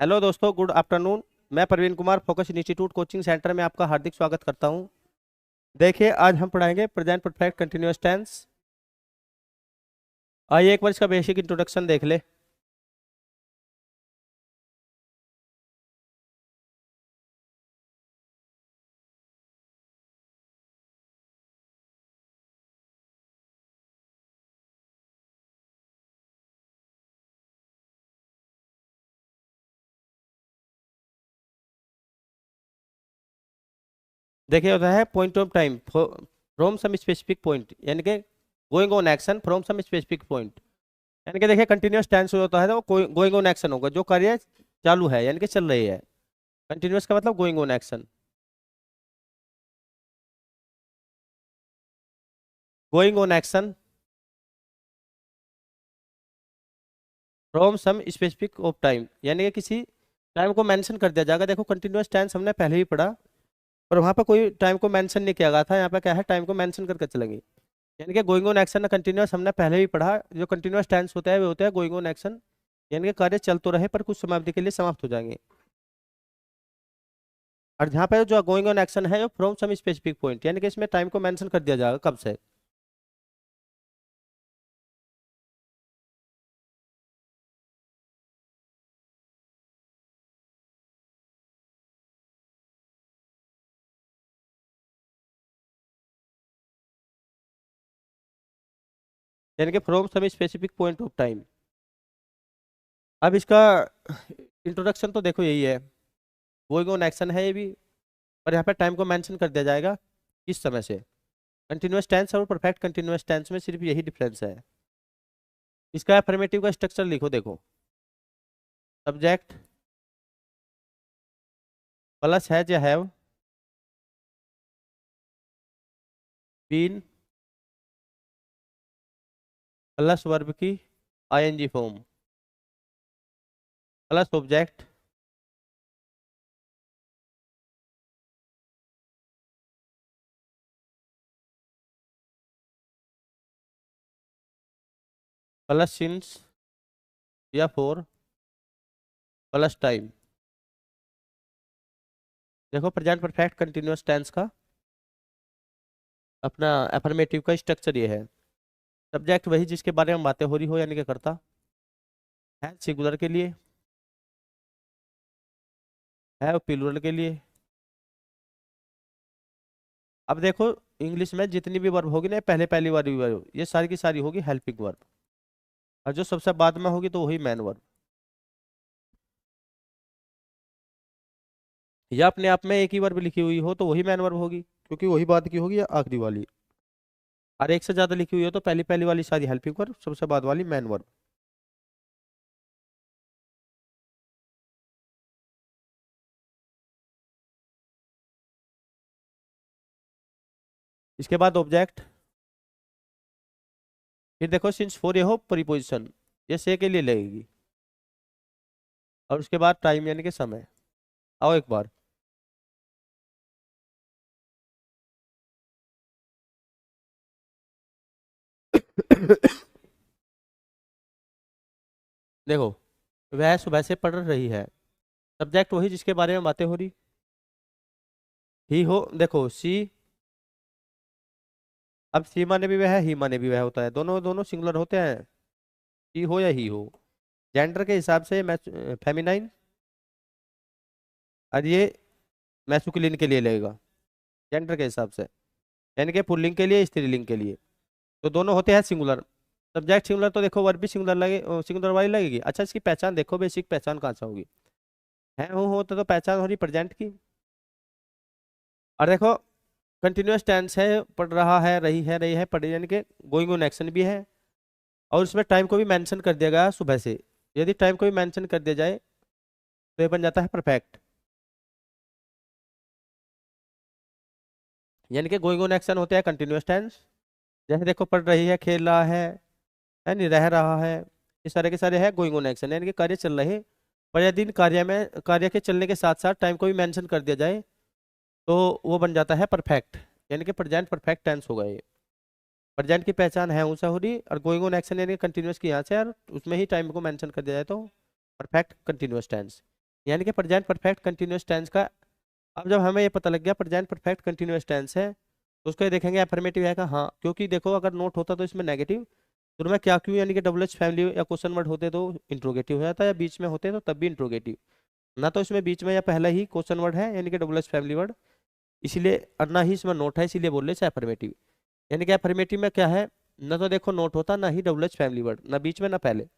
Hello दोस्तों, good afternoon. मैं Praveen Kumar Focus Institute coaching centre में आपका हार्दिक स्वागत करता हूं। देखिए, आज हम पढ़ाएंगे प्रेजेंट परफेक्ट कंटिन्यूअस टेंस। आइए एक बार इसका बेसिक इंट्रोडक्शन देख ले। देखिए, होता है point of time from some specific point, यानी कि going on action from some specific point. यानी कि देखिए, कंटिन्यूअस टेंस होता है तो गोइंग ऑन एक्शन होगा, जो कार्य चालू है यानी कि चल रही है। कंटिन्यूअस का मतलब going on action. Going on action from some specific of time, यानी कि किसी टाइम को मेंशन कर दिया जाएगा। देखो, कंटिन्यूअस टेंस हमने पहले ही पढ़ा, पर वहां पर कोई टाइम को मेंशन नहीं किया गया था। यहाँ पे क्या है, टाइम को मेंशन करके चलेंगे। यानी कि गोइंग ऑन एक्शन कंटिन्यूअस हमने पहले ही पढ़ा। जो कंटिन्यूअस टेंस होता है वो होता है गोइंग ऑन एक्शन, यानी कि कार्य चल तो रहे पर कुछ समाप्ति के लिए समाप्त हो जाएंगे। और जहाँ पे जो गोइंग ऑन एक्शन है वो फ्रॉम सम स्पेसिफिक पॉइंट, यानी कि इसमें टाइम को मेंशन कर दिया जाएगा कब से। यानी कि from some specific point of time. अब इसका इंट्रोडक्शन तो देखो यही है, गोइंग ऑन एक्शन है ये भी, पर यहाँ पे टाइम को मेंशन कर दिया जाएगा किस समय से। कंटिन्यूअस टेंस और परफेक्ट कंटिन्यूअस टेंस में सिर्फ यही डिफरेंस है। इसका अफर्मेटिव का स्ट्रक्चर लिखो, देखो। सब्जेक्ट प्लस हैज या हैव, बीन प्लस वर्ब की ING form plus object plus since या फोर प्लस टाइम। देखो, प्रेजेंट परफेक्ट कंटिन्यूअस टेंस का अपना अफर्मेटिव का स्ट्रक्चर ये है। सब्जेक्ट वही जिसके बारे में बातें हो रही हो, यानी कि करता है सिंगुलर के लिए, है प्लूरल के लिए। अब देखो, इंग्लिश में जितनी भी वर्ब होगी ना, पहले पहली वाली वर्ब ये सारी की सारी होगी हेल्पिंग वर्ब, और जो सबसे बाद में होगी तो वही मेन वर्ब। या अपने आप में एक ही वर्ब लिखी हुई हो तो वही मेन वर्ब होगी, क्योंकि वही बाद की होगी या आखिरी वाली। और एक से ज्यादा लिखी हुई हो तो पहली पहली वाली सारी हेल्पिंग वर्ब, सबसे बाद वाली मेन वर्ब। इसके बाद ऑब्जेक्ट, फिर देखो सिंस फोर ये हो प्रीपोजिशन, ये से के लिए लगेगी। और उसके बाद टाइम यानी कि समय। आओ एक बार। देखो, वह सुबह से पढ़ रही है। सब्जेक्ट वही जिसके बारे में बातें हो रही। ही हो, देखो सी। अब सी माने भी वह है, ही माने भी वह होता है, दोनों दोनों सिंगुलर होते हैं, सी हो या ही हो। जेंडर के हिसाब से फेमिनाइन, और ये मैस्कुलिन के लिए लगेगा जेंडर के हिसाब से, यानी कि पुल्लिंग के लिए स्त्रीलिंग के लिए। तो दोनों होते हैं सिंगुलर। सब्जेक्ट सिंगुलर तो देखो वर्ब भी सिंगुलर लगे, सिंगुलर वाली लगेगी। अच्छा, इसकी पहचान देखो, बेसिक पहचान कहाँ से होगी। है हो तो पहचान हो रही प्रेजेंट की। और देखो, कंटिन्यूअस टेंस है, पढ़ रहा है, रही है, पढ़, यानी कि गोइंग ऑन एक्शन भी है। और उसमें टाइम को भी मेंशन कर दिया गया है सुबह से। यदि टाइम को भी मेंशन कर दिया जाए तो ये बन जाता है परफेक्ट। यानी कि गोइंग ऑन एक्शन होते हैं कंटिन्यूअस टेंस। जैसे देखो, पढ़ रही है, खेल रहा है नहीं, रह रहा है, ये सारे के सारे है गोइंग ऑन एक्शन, यानी कि कार्य चल रहे। पर यदि इन कार्य में कार्य के चलने के साथ साथ टाइम को भी मेंशन कर दिया जाए तो वो बन जाता है परफेक्ट, यानी कि प्रेजेंट परफेक्ट टेंस होगा ये। प्रेजेंट की पहचान है उनसे हो रही, और गोइंग ऑन एक्शन यानी कंटिन्यूअस की यहाँ से, और उसमें ही टाइम को मेंशन कर दिया जाए तो परफेक्ट कंटिन्यूअस टेंस। यानी कि प्रेजेंट परफेक्ट कंटिन्यूअस टेंस का। अब जब हमें ये पता लग गया प्रेजेंट परफेक्ट कंटिन्यूअस टेंस है, तो उसको ये देखेंगे अफर्मेटिव है का, हाँ, क्योंकि देखो अगर नोट होता तो इसमें नेगेटिव, तो मैं क्या क्यों, यानी कि डबल एच फैमिली या क्वेश्चन वर्ड होते तो इंट्रोगेटिव हो जाता, या बीच में होते तो तब भी इंट्रोगेटिव, ना तो इसमें बीच में या पहला ही क्वेश्चन वर्ड है यानी कि डबल एच फैमिली वर्ड, इसीलिए, और ना ही इसमें नोट है, इसीलिए बोल रहे अफर्मेटिव। यानी कि अफर्मेटिव में क्या है, ना तो देखो नोट होता, ना ही डबल एच फैमिली वर्ड, ना बीच में ना पहले।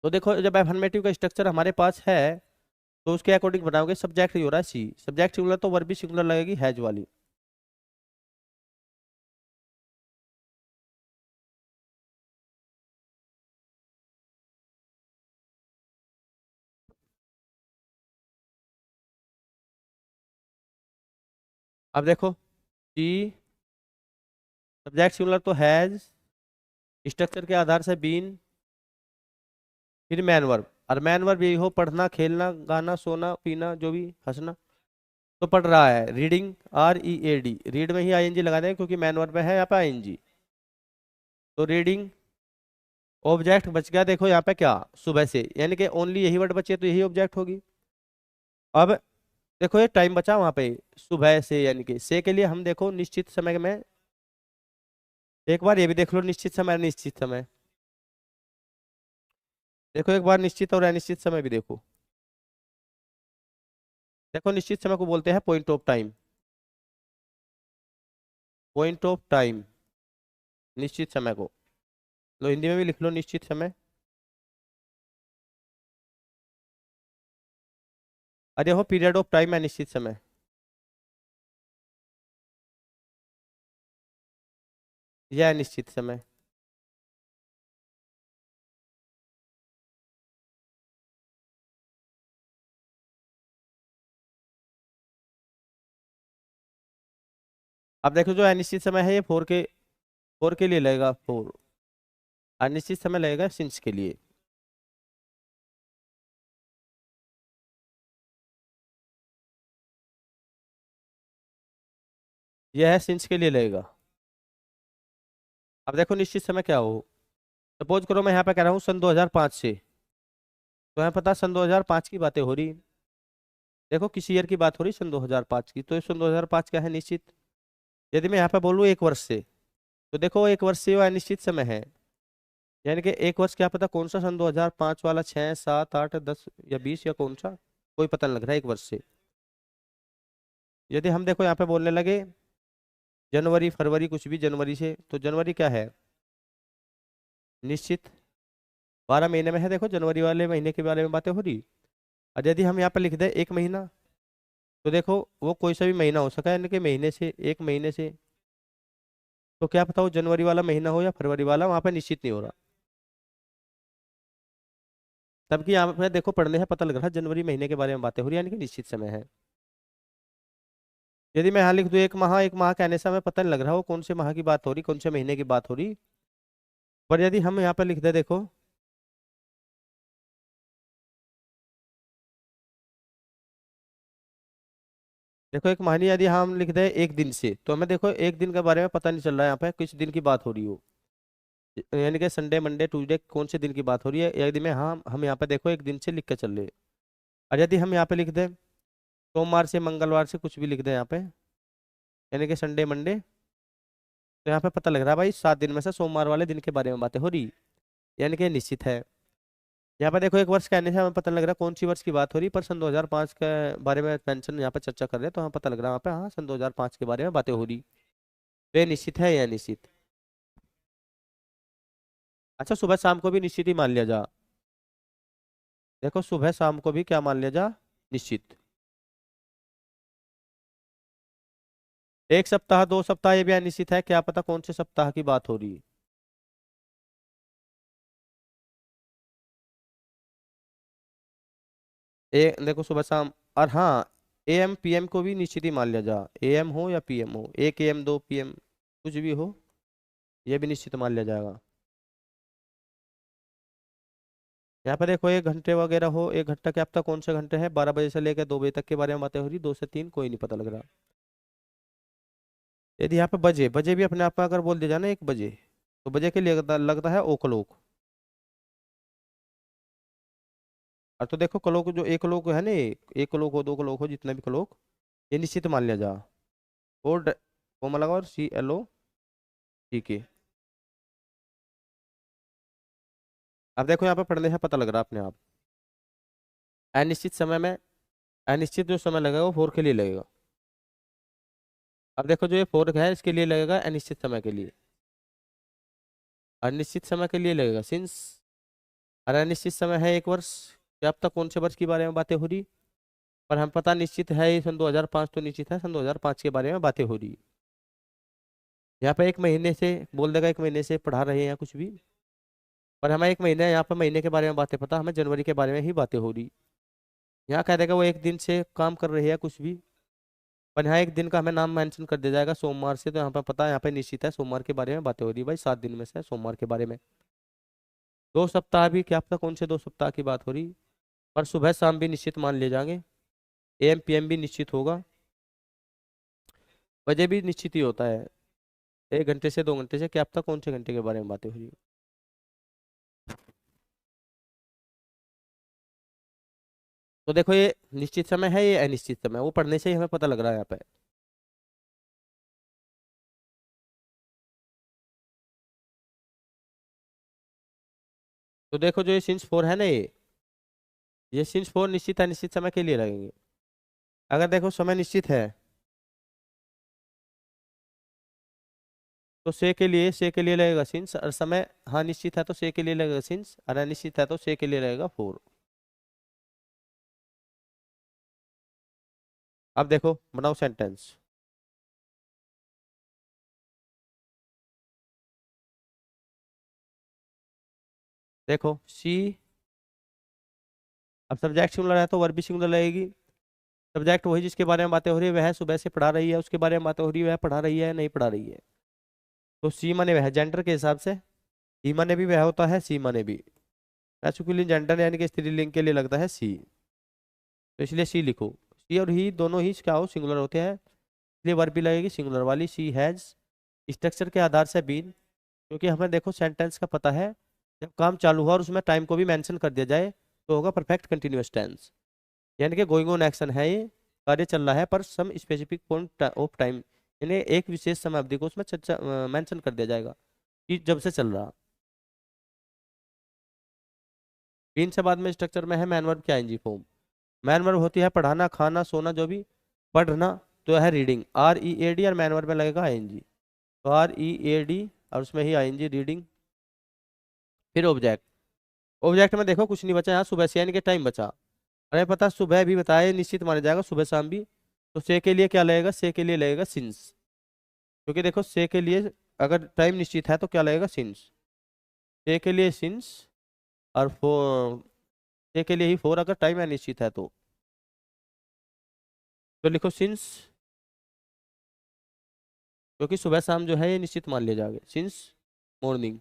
तो देखो जब अफर्मेटिव का स्ट्रक्चर हमारे पास है, तो उसके अकॉर्डिंग बनाओगे। सब्जेक्ट ही हो रहा है सी, सब्जेक्ट सिंगुलर तो वर्ब भी सिंगुलर लगेगी, हैज वाली। अब देखो सी, सब्जेक्ट सिंगुलर तो हैज, स्ट्रक्चर के आधार से बीन, फिर मैन वर्ब, और मैन वर्ब यही हो, पढ़ना, खेलना, गाना, सोना, पीना, जो भी, हंसना। तो पढ़ रहा है, रीडिंग, READ, रीड में ही ING लगा दें क्योंकि मैन वर्ब में है यहाँ पे ING। तो रीडिंग, ऑब्जेक्ट बच गया देखो यहाँ पे क्या, सुबह से, यानी कि ओनली यही वर्ड बचे तो यही ऑब्जेक्ट होगी। अब देखो ये टाइम बचा वहां पे, सुबह से, यानी कि से के लिए हम देखो निश्चित समय में, एक बार ये भी देख लो, निश्चित समय अनिश्चित समय, देखो एक बार निश्चित और अनिश्चित समय भी देखो। देखो निश्चित समय को बोलते हैं point of time, point of time, निश्चित समय को। लो हिंदी में भी लिख लो निश्चित समय। अरे हो, पीरियड ऑफ टाइम है निश्चित समय। यह है निश्चित समय। अब देखो जो अनिश्चित समय है ये फोर के लिए लगेगा, फोर। अनिश्चित समय लगेगा सिंस के लिए। यह है सिंस के लिए लगेगा। अब देखो निश्चित समय क्या हो, सपोज करो मैं यहाँ पे कह रहा हूँ सन 2005 से, तो यहाँ पता सन 2005 की बातें हो रही। देखो किसी ईयर की बात हो रही सन 2005 की, तो ये सन 2005 क्या है, निश्चित। यदि मैं यहाँ पे बोलूँ एक वर्ष से, तो देखो एक वर्ष से वो अनिश्चित समय है, यानी कि एक वर्ष क्या पता कौन सा, सन 2005 वाला, 6, 7, 8, 10 या 20, या कौन सा, कोई पता नहीं लग रहा है एक वर्ष से। यदि हम देखो यहाँ पे बोलने लगे जनवरी, फरवरी, कुछ भी जनवरी से, तो जनवरी क्या है, निश्चित, 12 महीने में है, देखो जनवरी वाले महीने के बारे में बातें हो रही। और यदि हम यहाँ पे लिख दें एक महीना, तो देखो वो कोई सा भी महीना हो सका है, यानी कि महीने से, एक महीने से, तो क्या पता वो जनवरी वाला महीना हो या फरवरी वाला, वहां पे निश्चित नहीं हो रहा। तब की यहाँ पे देखो पढ़ने से पता लग रहा है जनवरी महीने के बारे में बातें हो रही है, यानी कि निश्चित समय है। यदि मैं यहाँ लिख दूँ एक माह, एक माह कहने से हमें पता नहीं लग रहा वो कौन से माह की बात हो रही, कौन से महीने की बात हो रही। पर यदि हम यहाँ पे लिख दे देखो, देखो एक महीने, यदि हम लिख दे एक दिन से, तो हमें देखो एक दिन के बारे में पता नहीं चल रहा है यहाँ पे किस दिन की बात हो रही हो, यानी कि संडे, मंडे, ट्यूसडे, कौन से दिन की बात हो रही है। यदि मैं, हाँ, हम यहाँ पे देखो एक दिन से लिख के चल रहे हैं। और यदि हम यहाँ पे लिख दें सोमवार से, मंगलवार से, कुछ भी लिख दें यहाँ पे, यानी कि संडे, मंडे, तो यहाँ पे पता लग रहा है भाई 7 दिन में से सोमवार वाले दिन के बारे में बातें हो रही, यानी कि निश्चित है। यहाँ पे देखो एक वर्ष कहने से हमें पता लग रहा है कौन सी वर्ष की बात हो रही, पर सन 2005 के बारे में पेंशन यहाँ पे चर्चा कर रहे हैं, तो हमें पता लग रहा है वहाँ पे, हाँ, सन 2005 के बारे में बातें हो रही। तो ये निश्चित है या निश्चित। अच्छा सुबह शाम को भी निश्चित ही मान लिया जा, देखो सुबह शाम को भी क्या मान लिया जा, निश्चित। एक सप्ताह, 2 सप्ताह, ये भी अनिश्चित है, क्या पता कौन से सप्ताह की बात हो रही है। देखो सुबह शाम, और हाँ, AM PM को भी निश्चित ही मान लिया जा, AM हो या PM हो, 1 AM 2 PM, कुछ भी हो, ये भी निश्चित मान लिया जाएगा। यहाँ पर देखो एक घंटे वगैरह हो, एक घंटा क्या पता कौन से घंटे हैं, 12 बजे से लेकर 2 बजे तक के बारे में बातें हो रही, 2 से 3 कोई नहीं पता लग रहा। यदि यहाँ पे बजे, बजे भी अपने आप में अगर बोल दिया जाए ना 1 बजे, तो बजे के लिए लगता है ओ क्लॉक। और तो देखो क्लोक जो एक क्लोक है ना, एक क्लोक हो, दो क्लोक हो, जितना भी क्लोक, ये निश्चित मान लिया जा। और कोमा लगा और CLO, ठीक है। अब देखो यहाँ पे पढ़ने से पता लग रहा है अपने आप। अनिश्चित समय में, अनिश्चित जो समय लगेगा वो 4 के लिए लगेगा। अब देखो जो ये 4 है इसके लिए लगेगा अनिश्चित समय के लिए, अनिश्चित समय के लिए लगेगा सिंस, और अनिश्चित समय है 1 वर्ष। क्या अब तक कौन से वर्ष के बारे में बातें हो रही, पर हम पता निश्चित है ये सन 2005, तो निश्चित है सन 2005 के बारे में बातें हो रही। यहाँ पे 1 महीने से बोल देगा, 1 महीने से पढ़ा रहे हैं या कुछ भी, पर हमें 1 महीने यहाँ पे महीने के बारे में बातें पता, हमें जनवरी के बारे में ही बातें हो रही। यहाँ कह देगा वो 1 दिन से काम कर रहे हैं कुछ भी, पर यहाँ 1 दिन का हमें नाम मेंशन कर दिया जाएगा सोमवार से, तो यहाँ पे पता है, यहाँ पे निश्चित है सोमवार के बारे में बातें हो रही भाई, 7 दिन में से सोमवार के बारे में। 2 सप्ताह भी, क्या पता कौन से 2 सप्ताह की बात हो रही, पर सुबह शाम भी निश्चित मान ले जाएंगे, AM PM भी निश्चित होगा, बजे भी निश्चित ही होता है, 1 घंटे से 2 घंटे से, क्या पता कौन से घंटे के बारे में बातें हो रही। तो देखो ये निश्चित समय है, ये अनिश्चित समय, वो पढ़ने से ही हमें पता लग रहा है यहाँ पे। तो देखो जो ये सिंस 4 है ना, ये सिंस 4 निश्चित अनिश्चित समय के लिए लगेंगे। अगर देखो समय निश्चित है तो से के लिए लगेगा सिंस, और समय हाँ निश्चित है तो से के लिए लगेगा सिंस, और अनिश्चित है तो से के लिए लगेगा 4। अब देखो बनाओ सेंटेंस। देखो सी, अब सब्जेक्ट सिंगुलर है तो वर्ब भी सिंगुलर लगेगी। सब्जेक्ट वही जिसके बारे में बातें हो रही है, वह सुबह से पढ़ा रही है, उसके बारे में बातें हो रही है, वह पढ़ा रही है नहीं पढ़ा रही है। तो सी माने वह जेंडर के हिसाब से, ई माने भी वह होता है, सी माने भी। मैस्कुलिन जेंडर यानी कि स्त्रीलिंग के लिए लगता है सी, तो इसलिए सी लिखो। सी और ही दोनों ही क्या हो, सिंगुलर होते हैं, इसलिए वर्ब भी लगेगी सिंगुलर वाली, सी हैज। स्ट्रक्चर के आधार से बीन, क्योंकि हमें देखो सेंटेंस का पता है, जब काम चालू हुआ और उसमें टाइम को भी मेंशन कर दिया जाए तो होगा परफेक्ट कंटिन्यूअस टेंस, यानी कि गोइंग ऑन एक्शन है, ये कार्य चल रहा है, पर some specific point of time, यानी एक विशेष समय अवधि को उसमें मेंशन कर दिया जाएगा कि जब से चल रहा। बीन से बाद में स्ट्रक्चर में है मैन वर्ब की आईएनजी फॉर्म। मैन वर्ब होती है पढ़ाना, खाना, सोना, जो भी। पढ़ना तो है रीडिंग, READ, और मैन वर्ब में लगेगा आईएनजी, तो READ, और उसमें ही आईएनजी रीडिंग। फिर ऑब्जेक्ट, ऑब्जेक्ट में देखो कुछ नहीं बचा यहाँ, सुबह से यानी कि टाइम बचा, हमें पता सुबह भी बताया निश्चित माना जाएगा, सुबह शाम भी। तो से के लिए क्या लगेगा, से के लिए लगेगा सिंस, क्योंकि देखो से के लिए अगर टाइम निश्चित है तो क्या लगेगा सिंस, से के लिए सिंस, और से के लिए ही 4 अगर टाइम अनिश्चित है तो लिखो सिंस, क्योंकि सुबह शाम जो है ये निश्चित मान लिया जाएगा, सिंस मॉर्निंग।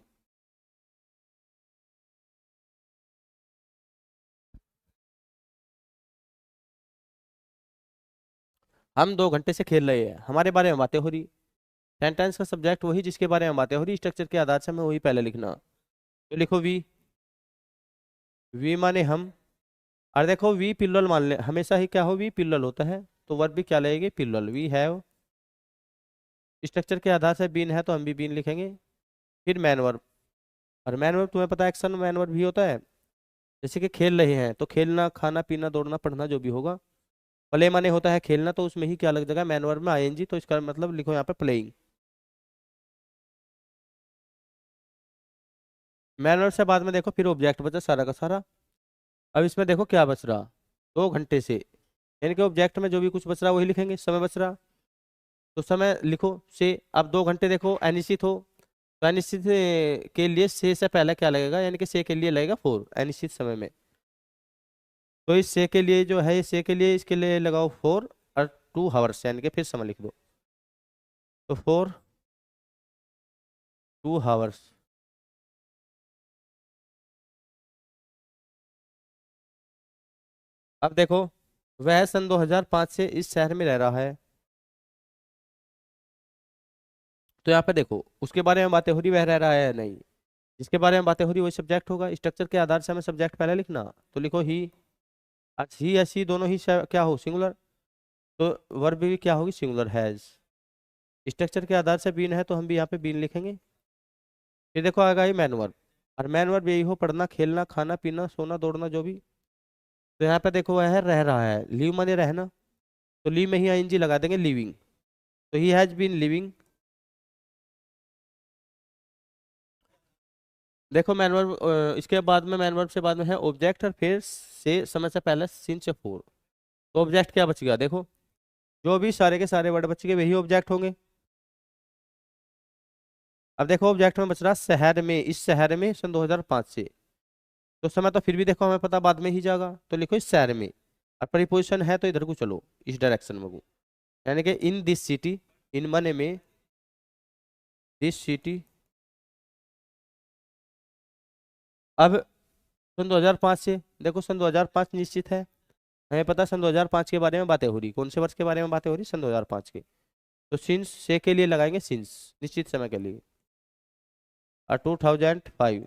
हम 2 घंटे से खेल रहे हैं, हमारे बारे में बातें हो रही। सेंटेंस का सब्जेक्ट वही जिसके बारे में बातें हो रही, स्ट्रक्चर के आधार से हमें वही पहले लिखना, तो लिखो वी, वी माने हम, और देखो वी पिल्लल मान ले, हमेशा ही क्या हो, वी पिल्लल होता है, तो वर्ब भी क्या लगेगी, पिल्लल, वी हैव। स्ट्रक्चर के आधार से बीन है तो हम भी बीन लिखेंगे। फिर मैन वर्ब, और मैन वर्ब तुम्हें पता है एक्शन मैन वर्ब भी होता है, जैसे कि खेल रहे हैं तो खेलना, खाना पीना, दौड़ना, पढ़ना, जो भी होगा। प्ले माने होता है खेलना, तो उसमें ही क्या लग जाएगा, मैन वर्ब में आईएनजी, तो इसका मतलब लिखो यहाँ पे प्लेइंग। मैन वर्ब से बाद में देखो फिर ऑब्जेक्ट बचा सारा का सारा। अब इसमें देखो क्या बच रहा, 2 घंटे से, यानी कि ऑब्जेक्ट में जो भी कुछ बच रहा वही लिखेंगे, समय बच रहा तो समय लिखो से। अब 2 घंटे देखो अनिश्चित हो, तो अनिश्चित के लिए से पहले क्या लगेगा, यानी कि से के लिए लगेगा 4 अनिश्चित समय में, तो इस से के लिए जो है, इस से के लिए इसके लिए लगाओ 4, और 2 आवर्स, यानी कि फिर समय लिख दो, तो 2 आवर्स। अब देखो वह सन 2005 से इस शहर में रह रहा है, तो यहाँ पे देखो उसके बारे में बातें हो रही, वह रह रहा है या नहीं, जिसके बारे में बातें हो रही वही सब्जेक्ट होगा, स्ट्रक्चर के आधार से हमें सब्जेक्ट पहले लिखना, तो लिखो ही। ही या शी दोनों ही क्या हो, सिंगुलर। तो वर्ब भी क्या होगी, सिंगुलर, हैज। स्ट्रक्चर के आधार से बीन है तो हम भी यहाँ पे बीन लिखेंगे। फिर देखो आएगा ये मैन वर्ब। और मैन वर्ब यही हो, पढ़ना, खेलना, खाना पीना, सोना, दौड़ना, जो भी। तो यहाँ पे देखो वह है रह रहा है, लीव माने रहना, तो लीव में ही आईएनजी लगा देंगे, लिविंग। तो ही हैज बीन लिविंग। देखो मैन वर्ब, इसके बाद में मैन वर्ब से बाद में है ऑब्जेक्ट, और फिर से समय से पहले सिंस से फोर। तो ऑब्जेक्ट क्या बच गया, देखो जो भी सारे के सारे वर्ड बच गए वही ऑब्जेक्ट होंगे। अब देखो ऑब्जेक्ट में बच रहा शहर में, इस शहर में सन 2005 से। तो समय तो फिर भी देखो हमें पता बाद में ही जाएगा, तो लिखो इस शहर में। और प्रीपोजिशन है तो इधर को चलो, इस डायरेक्शन में को, यानी कि इन दिस सिटी, इन मने में, दिस सिटी। अब सन 2005 से, देखो सन 2005 निश्चित है, हमें पता सन 2005 के बारे में बातें हो रही, कौन से वर्ष के बारे में बातें हो रही, सन 2005 के। तो सिंस से के लिए लगाएंगे सिंस, निश्चित समय के लिए। और 2005,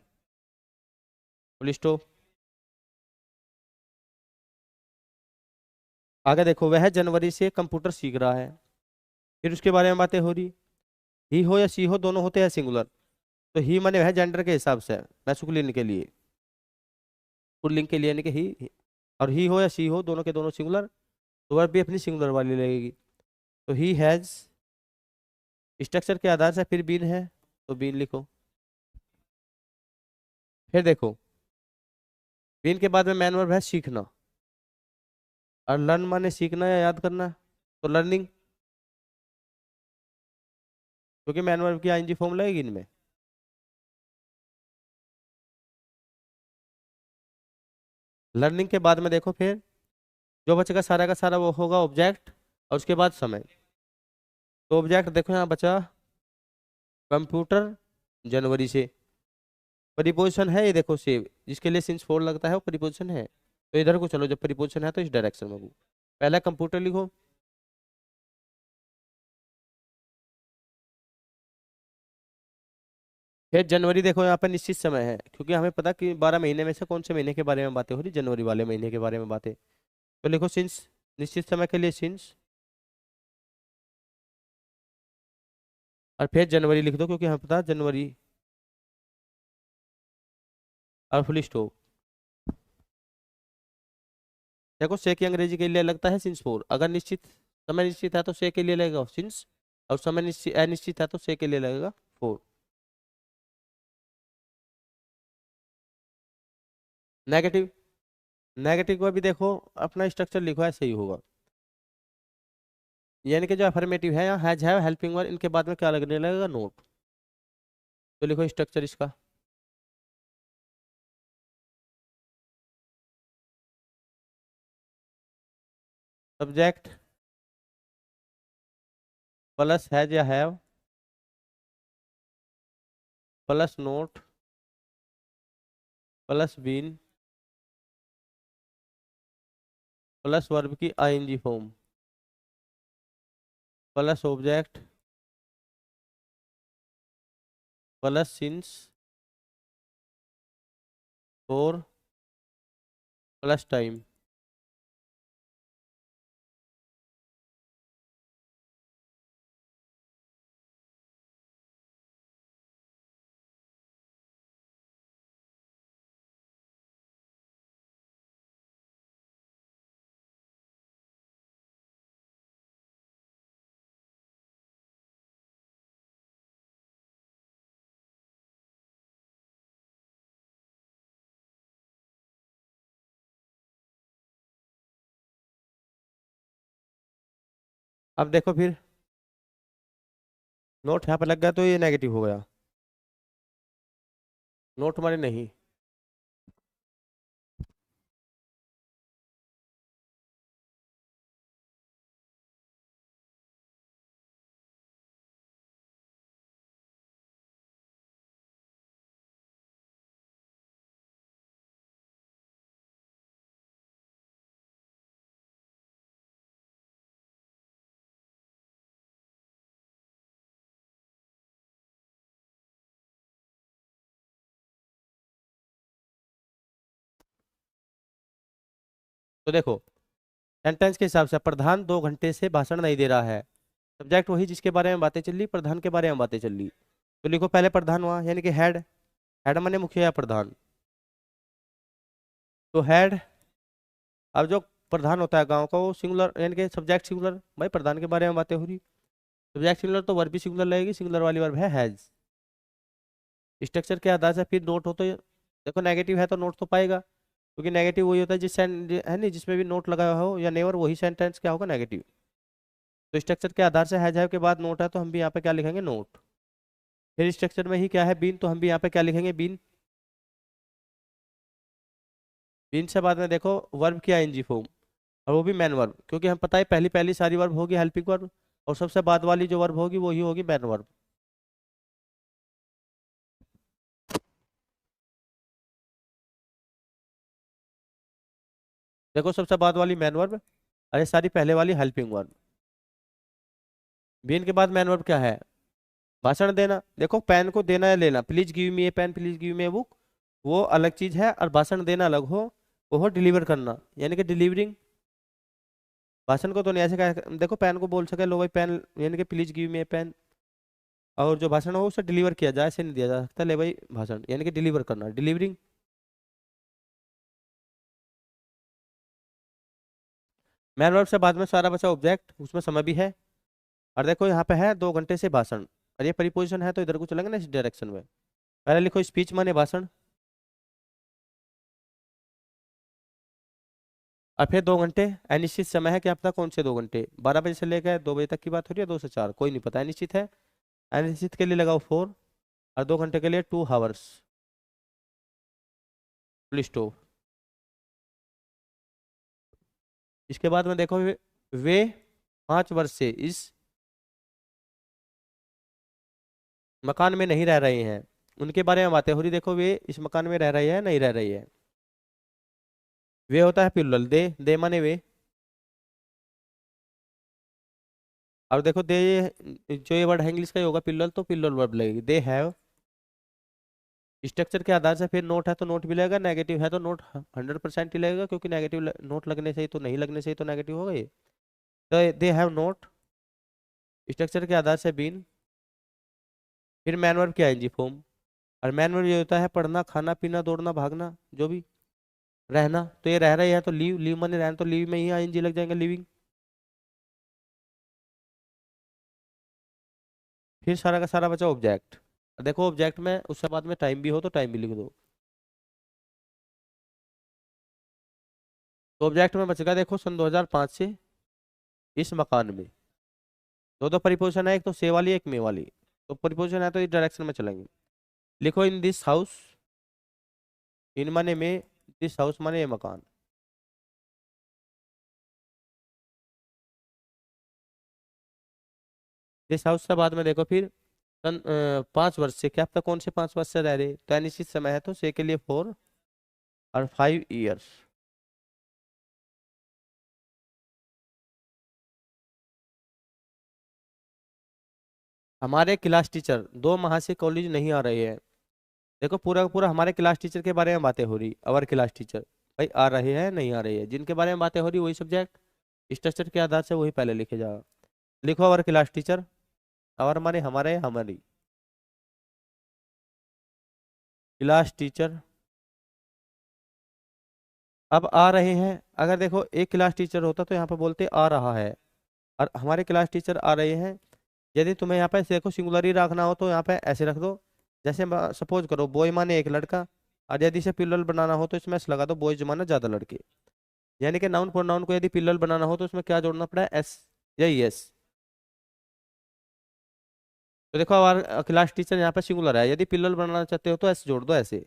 फुल स्टॉप। आगे देखो वह जनवरी से कंप्यूटर सीख रहा है, फिर उसके बारे में बातें हो रही। ही हो या सी हो दोनों होते हैं सिंगुलर। तो ही माने वह जेंडर के हिसाब से, मैस्कुलिन के लिए, पुल्लिंग के लिए, यानी कि ही। और ही हो या सी हो दोनों के दोनों सिंगुलर, तो वह भी अपनी सिंगुलर वाली लगेगी। तो ही हैज, स्ट्रक्चर के आधार से फिर बीन है, तो बीन लिखो। फिर देखो बीन के बाद में मैन वर्ब है सीखना, और लर्न माने सीखना या याद करना, तो लर्निंग, क्योंकि मैन वर्ब की आईएनजी फॉर्म लगेगी इनमें। लर्निंग के बाद में देखो फिर जो बचेगा सारा का सारा वो होगा ऑब्जेक्ट, और उसके बाद समय। तो ऑब्जेक्ट देखो यहाँ बचा कंप्यूटर, जनवरी से। प्रीपोजिशन है ये देखो सेव, जिसके लिए सिंस फोर लगता है वो प्रीपोजिशन है। तो इधर को चलो, जब प्रीपोजिशन है तो इस डायरेक्शन में को। पहला कंप्यूटर लिखो, फिर जनवरी देखो यहाँ पर निश्चित समय है, क्योंकि हमें पता कि 12 महीने में से कौन से महीने के बारे में बातें हो रही, जनवरी वाले महीने के बारे में बातें। तो लिखो सिंस, निश्चित समय के लिए सिंस, और फिर जनवरी लिख दो, क्योंकि हमें पता है जनवरी, और फुल स्टॉप। देखो से की अंग्रेजी के लिए लगता है सिंस फोर, अगर निश्चित समय निश्चित है तो से के लिए लगेगा सिंस, और समय निश्चित अनिश्चित है तो से के लिए लगेगा फोर। नेगेटिव, नेगेटिव को भी देखो अपना स्ट्रक्चर लिखो, ऐसे ही होगा। यानी कि जो अफर्मेटिव है यहाँ हैज, है, हेल्पिंग वर्ब, इनके बाद में क्या लगने लगेगा, नोट। तो लिखो स्ट्रक्चर इसका। सब्जेक्ट प्लस हैज या have, plus not, plus been, plus verb की ING form, plus object, plus since for, plus time. अब देखो फिर नोट यहाँ पे लग गया तो ये नेगेटिव हो गया, नोट माने नहीं। तो देखो सेंटेंस के हिसाब से प्रधान 2 घंटे से भाषण नहीं दे रहा है। सब्जेक्ट वही जिसके बारे में बातें चल रही, प्रधान के बारे में बातें चल रही। तो लिखो पहले प्रधान हुआ यानी कि हेड। हेड माने मुखिया या प्रधान। तो हेड, अब जो प्रधान होता है गांव का वो सिंगुलर यानी कि सब्जेक्ट सिंगुलर, भाई प्रधान के बारे में बातें हो रही। सब्जेक्ट सिंगुलर तो वर्ब भी सिंगुलर लगेगी, सिंगुलर वाली वर्ब है हैज। स्ट्रक्चर के आधार से फिर नोट हो तो देखो नेगेटिव है तो नोट तो पाएगा, क्योंकि नेगेटिव वही होता है है नहीं जिसमें भी नोट लगा हो या नेवर, वही सेंटेंस क्या होगा नेगेटिव। तो स्ट्रक्चर के आधार से हैज है के बाद नोट है तो हम भी यहाँ पे क्या लिखेंगे नोट। फिर स्ट्रक्चर में ही क्या है बीन, तो हम भी यहाँ पे क्या लिखेंगे बीन। बीन से बाद में देखो वर्ब की आईएनजी फॉर्म, और वो भी मैन वर्ब, क्योंकि हम पता है पहली पहली सारी वर्ब होगी हेल्पिंग वर्ब, और सबसे बाद वाली जो वर्ब होगी वही होगी मैन वर्ब। देखो सबसे बाद वाली मैन वर्ब, अरे सारी पहले वाली हेल्पिंग वर्ब। बीन के बाद मैन वर्ब क्या है, भाषण देना। देखो पेन को देना या लेना, please give me a pen, please give me a book, वो अलग चीज है, और भाषण देना अलग हो, वो हो डिलीवर करना यानी कि डिलीवरिंग। भाषण को तो नहीं ऐसे कह, देखो पेन को बोल सके लो भाई पेन, यानी कि please give me a pen, और जो भाषण हो उसे डिलीवर किया जाए, ऐसे नहीं दिया जा सकता ले भाई भाषण, यानी कि डिलीवर करना डिलीवरिंग। मैन वर्ब से बाद में सारा बचा ऑब्जेक्ट, उसमें समय भी है। और देखो यहाँ पे है 2 घंटे से भाषण, और ये प्रीपोजिशन है तो इधर को चलेंगे ना इस डायरेक्शन में। पहले लिखो स्पीच माने भाषण, और फिर 2 घंटे अनिश्चित समय है, क्या पता कौन से 2 घंटे, 12 बजे से लेकर 2 बजे तक की बात हो रही है, 2 से 4 कोई नहीं पता, अनिश्चित है। अनिश्चित के लिए लगाओ 4, और 2 घंटे के लिए 2 आवर्स, फुल स्टॉप। इसके बाद में देखो वे 5 वर्ष से इस मकान में नहीं रह रहे हैं, उनके बारे में बातें हो रही। देखो वे इस मकान में रह रहे हैं नहीं रह रही है। वे होता है प्लूरल, दे माने वे। और देखो दे, जो ये वर्ड है इंग्लिश का ही होगा प्लूरल, तो प्लूरल वर्ब लगेगी, दे हैव। स्ट्रक्चर के आधार से फिर नोट है तो नोट भी लगेगा, नेगेटिव है तो नोट 100% ही लगेगा, क्योंकि नेगेटिव नोट लगने से ही तो, नहीं लगने से ही तो नेगेटिव होगा ये। तो दे हैव नोट, स्ट्रक्चर के आधार से बीन, फिर मैन वर्ब की आईएनजी फॉर्म। और मैन वर्ब ये होता है पढ़ना, खाना पीना, दौड़ना, भागना, जो भी। रहना, तो ये रह रही है तो लीव, लीव माने रहना, तो लीव में ही आईएनजी लग जाएंगे लिविंग। फिर सारा का सारा बचा ऑब्जेक्ट। देखो ऑब्जेक्ट में उसके बाद में टाइम भी हो तो टाइम भी लिख दो। तो ऑब्जेक्ट में बचेगा देखो सन 2005 से इस मकान में। दो दो प्रीपोजिशन है, एक तो से वाली एक मे वाली, तो प्रीपोजिशन है तो इस डायरेक्शन में चलेंगे। लिखो इन दिस हाउस, इन माने में, दिस हाउस माने ये मकान। दिस हाउस के बाद में देखो फिर सन 5 वर्ष से, क्या पता कौन से 5 वर्ष से रह रहे, तो अनिश्चित समय है तो से के लिए 4, और 5 years। हमारे क्लास टीचर 2 माह से कॉलेज नहीं आ रहे हैं। देखो पूरा का पूरा हमारे क्लास टीचर के बारे में बातें हो रही, अवर क्लास टीचर, भाई आ रहे हैं नहीं आ रहे हैं, जिनके बारे में बातें हो रही वही सब्जेक्ट, स्ट्रक्चर के आधार से वही पहले लिखे जाओ। लिखो अवर क्लास टीचर, अवर माने हमारे हमारी, क्लास टीचर। अब आ रहे हैं, अगर देखो एक क्लास टीचर होता तो यहाँ पे बोलते आ रहा है, और हमारे क्लास टीचर आ रहे हैं। यदि तुम्हें यहाँ पे देखो सिंगुलर ही रखना हो तो यहाँ पे ऐसे रख दो, जैसे सपोज करो बॉय माने एक लड़का, और यदि इसे प्लूरल बनाना हो तो इसमें एस लगा दो, बॉयज माने ज्यादा लड़के। यानी कि नाउन प्रोनाउन को यदि प्लूरल बनाना हो तो उसमें क्या जोड़ना पड़ा है, एस या एस। तो देखो हमारा क्लास टीचर यहाँ पे सिंगुलर है, यदि प्लूरल बनाना चाहते हो तो एस जोड़ दो ऐसे।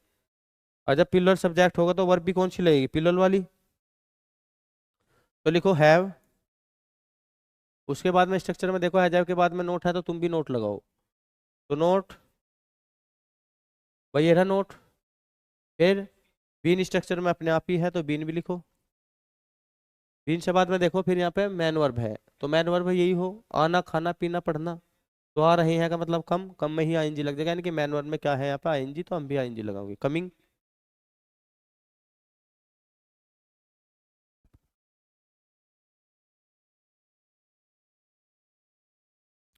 और जब प्लूरल सब्जेक्ट होगा तो वर्ब भी कौन सी लगेगी, प्लूरल वाली। तो लिखो हैव, उसके बाद में स्ट्रक्चर में देखो हैव के बाद में नोट है तो तुम भी नोट लगाओ। तो नोट, वही रहा नोट। फिर बीन स्ट्रक्चर में अपने आप ही है तो बीन भी लिखो। बीन से बाद में देखो फिर यहाँ पे मैन वर्ब है, तो मैन वर्ब यही हो, आना, खाना, पीना, पढ़ना। तो आ रहे हैं का मतलब कम, कम में ही आईएनजी लग जाएगा, यानी कि मैन वर्ब में क्या है यहाँ पे आईएनजी, तो हम भी आईएनजी लगाओगे। कमिंग,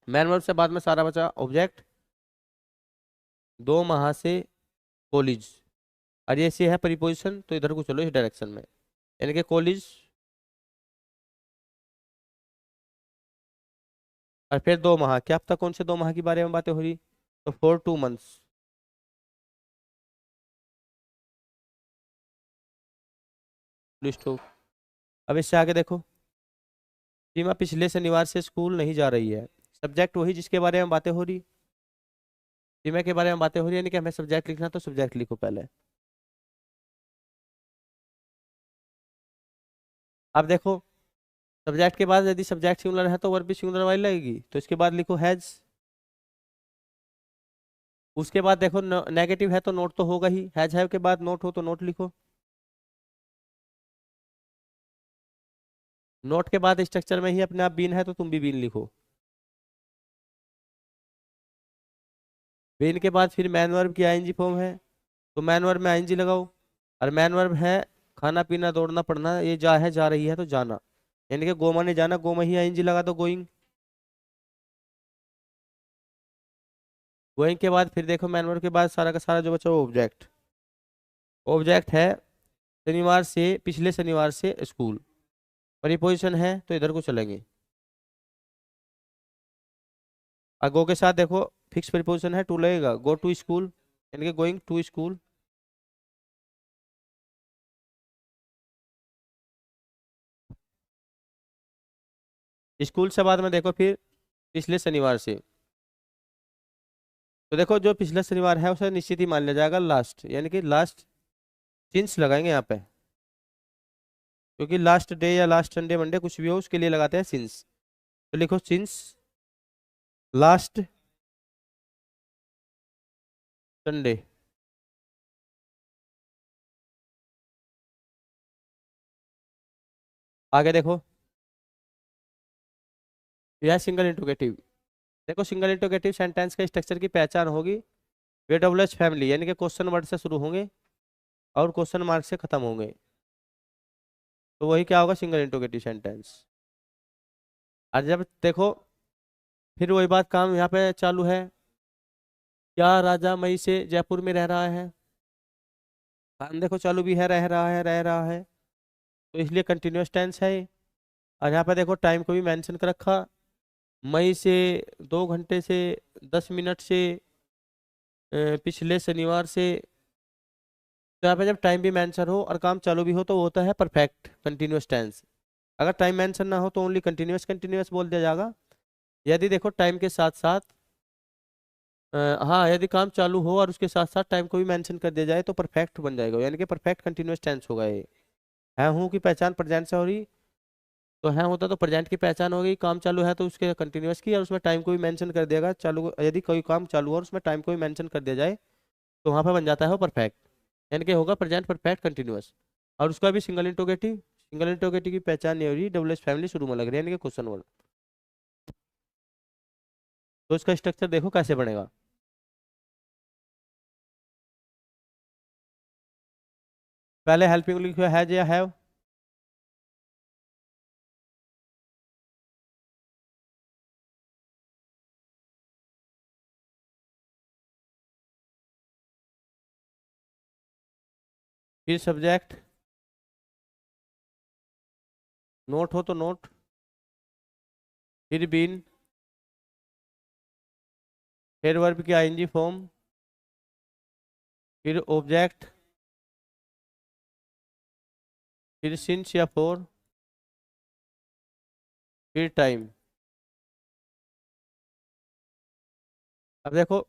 मैन वर्ब से बाद में सारा बचा ऑब्जेक्ट, 2 माह से कॉलेज, और ये से है प्रीपोजिशन, तो इधर को चलो इस डायरेक्शन में, यानी कि कॉलेज, और फिर 2 माह, क्या पता कौन से 2 माह की बारे में बातें हो रही, तो फॉर 2 मंथ्स। लिस्ट हो। अब इससे आगे देखो, सीमा पिछले शनिवार से स्कूल नहीं जा रही है। सब्जेक्ट वही जिसके बारे में बातें हो रही, सीमा के बारे में बातें हो रही, यानी कि हमें सब्जेक्ट लिखना, तो सब्जेक्ट लिखो पहले। अब देखो, सब्जेक्ट के बाद यदि सब्जेक्ट सिंगुलर है तो वर्ब भी सिंगुलर वाली लगेगी, तो इसके बाद लिखो हैज। उसके बाद देखो नेगेटिव है तो नोट तो होगा ही, हैज है के बाद नोट हो तो नोट लिखो। नोट के बाद स्ट्रक्चर में ही अपने आप बीन है तो तुम भी बीन लिखो। बीन के बाद फिर मैन वर्ब की आईएनजी फॉर्म है, तो मैन वर्ब में आईएनजी लगाओ, और मैन वर्ब है खाना पीना दौड़ना पढ़ना, ये जा है जा रही है तो जाना, यानी कि गोमा ने जाना, गोमा ही आईएनजी लगा दो, गोइंग। गोइंग के बाद फिर देखो मैन वर्ब के बाद सारा का सारा जो बचा वो ऑब्जेक्ट, ऑब्जेक्ट है शनिवार से, पिछले शनिवार से स्कूल, प्रीपोजिशन है तो इधर को चलेंगे। और गो के साथ देखो फिक्स प्रीपोजिशन है, टू लगेगा, गो टू स्कूल, यानी कि गोइंग टू स्कूल। स्कूल से बाद में देखो फिर पिछले शनिवार से, तो देखो जो पिछला शनिवार है उसे निश्चित ही मान लिया जाएगा लास्ट, यानी कि लास्ट सिंस लगाएंगे यहाँ पे, क्योंकि लास्ट डे या लास्ट संडे मंडे कुछ भी हो उसके लिए लगाते हैं सिंस, तो लिखो सिंस लास्ट संडे। आगे देखो, यह सिंगल इंट्रोगेटिव। देखो सिंगल इंट्रोगेटिव सेंटेंस के स्ट्रक्चर की पहचान होगी, वे डबल एच फैमिली, यानी कि क्वेश्चन वर्ड से शुरू होंगे और क्वेश्चन मार्क से खत्म होंगे, तो वही क्या होगा, सिंगल इंट्रोगेटिव सेंटेंस। और जब देखो फिर वही बात काम यहाँ पे चालू है, क्या राजा मई से जयपुर में रह रहा है, काम देखो चालू भी है, रह रहा है, रह रहा है, तो इसलिए कंटिन्यूअस टेंस है ये। और यहाँ पे देखो टाइम को भी मेंशन कर रखा, मई से, 2 घंटे से, 10 मिनट से, पिछले शनिवार से, तो यहाँ पे जब टाइम भी मेंशन हो और काम चालू भी हो तो वो होता है परफेक्ट कंटिन्यूअस टेंस। अगर टाइम मेंशन ना हो तो ओनली कंटिन्यूअस कंटिन्यूअस बोल दिया जाएगा। यदि देखो टाइम के साथ साथ हाँ, यदि काम चालू हो और उसके साथ साथ टाइम को भी मेंशन कर दिया जाए तो परफेक्ट बन जाएगा, यानी कि परफेक्ट कंटिन्यूअस टेंस होगा ये। है हूँ की पहचान प्रेजेंट से हो रही, तो है होता तो प्रेजेंट की पहचान हो गई, काम चालू है तो उसके कंटिन्यूअस की, और उसमें टाइम को भी मेंशन कर देगा चालू, यदि कोई काम चालू हो और उसमें टाइम को भी मेंशन कर दिया जाए तो वहाँ पर बन जाता है वो परफेक्ट, यानी कि होगा प्रेजेंट परफेक्ट कंटिन्यूअस। और उसका भी सिंगल इंटरोगेटिव की पहचान नहीं हो रही, डबल एस फैमिली शुरू में लग रही है, यानी कि क्वेश्चन वर्ड। तो इसका स्ट्रक्चर देखो कैसे बनेगा। पहले हेल्पिंग लिखो हैज या हैव, फिर सब्जेक्ट, नोट हो तो नोट, फिर बीन, फिर वर्ब की आईएनजी फॉर्म, फिर ऑब्जेक्ट, फिर सिंस या फोर, फिर टाइम। अब देखो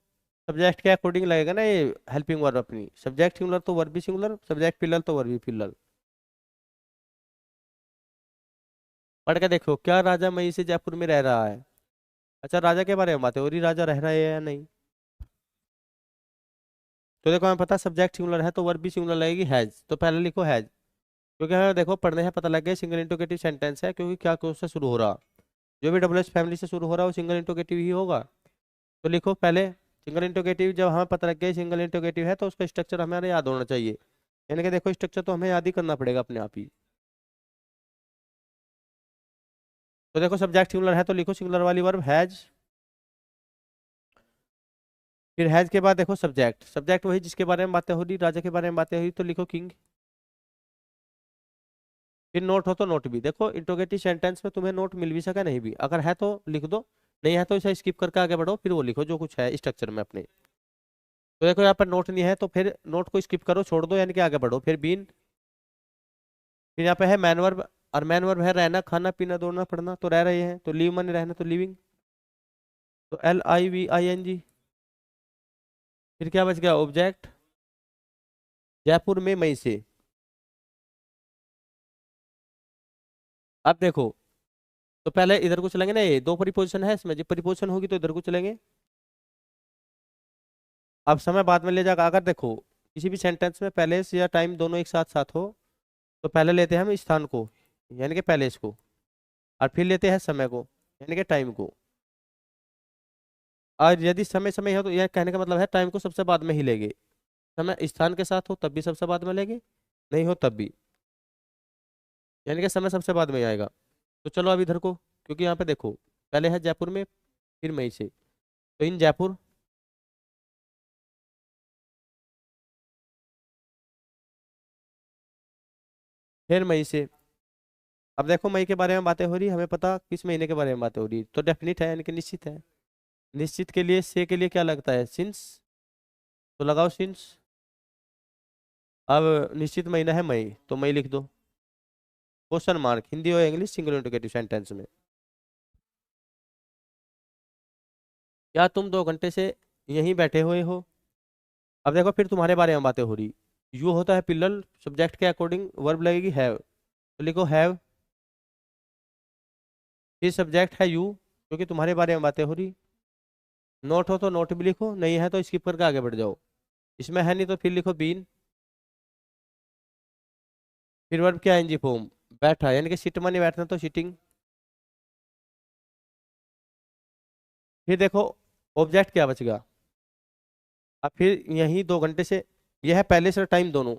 सब्जेक्ट के अकॉर्डिंग लगेगा ना ये हेल्पिंग वर्ब अपनी, सब्जेक्ट सिंगुलर तो वर्ब भी सिंगुलर, सब्जेक्ट प्लूरल तो वर्ब भी प्लूरल। पढ़ के देखो, क्या राजा मई से जयपुर में रह रहा है। अच्छा राजा के बारे में बात है, और ही राजा रह रहा है या नहीं, तो देखो हमें पता सब्जेक्ट सिंगुलर है तो वर्ब भी सिंगुलर लगेगी हैज, तो पहले लिखो हैज, क्योंकि हमें देखो पढ़ने से पता लग गया सिंगल इंटरोगेटिव सेंटेंस है, क्योंकि क्या क्यों से शुरू हो रहा, जो भी डबल एस फैमिली से शुरू हो रहा है वो सिंगल इंटरोगेटिव ही होगा। तो लिखो पहले सिंगल इंटरोगेटिव, जब हमें पता लग गया सिंगल इंटरोगेटिव है तो उसका स्ट्रक्चर हमें याद होना चाहिए, यानी कि देखो स्ट्रक्चर तो हमें याद ही करना पड़ेगा अपने आप ही। तो देखो सब्जेक्ट सिंगुलर है तो लिखो सिंगुलर वाली वर्ब हैज, फिर हैज के बाद देखो सब्जेक्ट, सब्जेक्ट वही जिसके बारे में बातें हो रही, राजा के बारे में बातें हो रही तो लिखो किंग। फिर नोट हो तो नोट भी, देखो इंट्रोगेटिव सेंटेंस में तुम्हें नोट मिल भी सका नहीं भी, अगर है तो लिख दो, नहीं है तो इसे स्किप करके आगे बढ़ो, फिर वो लिखो जो कुछ है स्ट्रक्चर में अपने। तो देखो यहाँ पर नोट नहीं है तो फिर नोट को स्किप करो, छोड़ दो, यानी कि आगे बढ़ो। फिर बीन, फिर यहाँ पे है मैन वर्ब, और मैन वर्ब है रहना, खाना पीना, दौड़ना पढ़ना, तो रह रहे हैं, तो लीव माने रहना, तो लिविंग, तो LIVING। फिर क्या बच गया ऑब्जेक्ट, जयपुर में मई से। अब देखो, तो पहले इधर को चलेंगे ना, ये दो प्रीपोजिशन है इसमें, जब प्रीपोजिशन होगी तो इधर को चलेंगे। अब समय बाद में ले जाकर, अगर देखो किसी भी सेंटेंस में पैलेस या टाइम दोनों एक साथ साथ हो तो पहले लेते हैं हम स्थान को, यानी कि पैलेस को, और फिर लेते हैं समय को, यानी कि टाइम को। और यदि समय समय हो तो यह कहने का मतलब है टाइम को सबसे बाद में ही लेंगे, समय स्थान के साथ हो तब भी सबसे बाद में लेंगे, नहीं हो तब भी, यानी कि समय सबसे बाद में आएगा। तो चलो अब इधर को, क्योंकि यहाँ पे देखो पहले है जयपुर में, फिर मई से, तो इन जयपुर, फिर मई से। अब देखो मई के बारे में बातें हो रही, हमें पता किस महीने के बारे में बातें हो रही, तो डेफिनिट है यानी कि निश्चित है। निश्चित के लिए से के लिए क्या लगता है, सिंस, तो लगाओ सिंस। अब निश्चित महीना है मई, तो मई लिख दो, क्वेश्चन मार्क, हिंदी और इंग्लिश सिंगल इंटीग्रेटिव सेंटेंस में। क्या तुम 2 घंटे से यहीं बैठे हुए हो। अब देखो फिर तुम्हारे बारे में बातें हो रही, यू होता है पिलर, सब्जेक्ट के अकॉर्डिंग वर्ब लगेगी हैव, तो लिखो हैव, फिर सब्जेक्ट है यू क्योंकि तुम्हारे बारे में बातें हो रही। नोट हो तो नोट भी लिखो, नहीं है तो स्किप करके आगे बढ़ जाओ। इसमें है नहीं तो फिर लिखो बीन, फिर वर्ब क्या एनजी फॉर्म, बैठा, यानी कि सिट माने बैठना तो सिटिंग। फिर देखो ऑब्जेक्ट क्या बचेगा, अब फिर यही 2 घंटे से, यह है पहले से टाइम दोनों,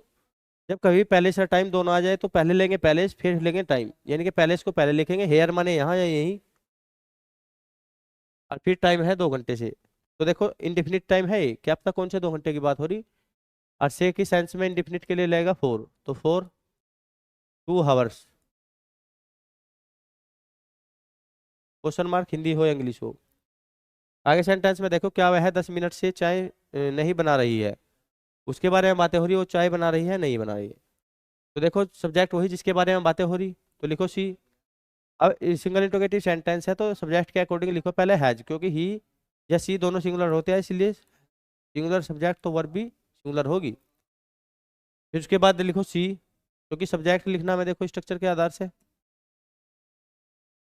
जब कभी पहले से टाइम दोनों आ जाए तो पहले लेंगे पैलेस फिर लेंगे टाइम, यानी कि पैलेस को पहले लिखेंगे, हेयर माने यहाँ या यहीं, और फिर टाइम है 2 घंटे से। तो देखो इंडिफिनिट टाइम है ये, क्या पता कौन से 2 घंटे की बात हो रही, और से की सेंस में इंडिफिनिट के लिए लगेगा फोर, तो four 2 hours, question mark, Hindi हो या इंग्लिश हो। आगे सेंटेंस में देखो क्या वह 10 मिनट से चाय नहीं बना रही है, उसके बारे में बातें हो रही, वो चाय बना रही है नहीं बना रही है। तो देखो सब्जेक्ट वही जिसके बारे में बातें हो रही, तो लिखो सी। अब सिंगल इंट्रोगेटिव सेंटेंस है तो सब्जेक्ट के अकॉर्डिंग लिखो पहले हैज, क्योंकि ही या सी दोनों सिंगुलर होते हैं, इसलिए सिंगुलर सब्जेक्ट तो वर्ब भी सिंगुलर होगी। फिर उसके बाद लिखो सी, क्योंकि सब्जेक्ट लिखना में देखो स्ट्रक्चर के आधार से,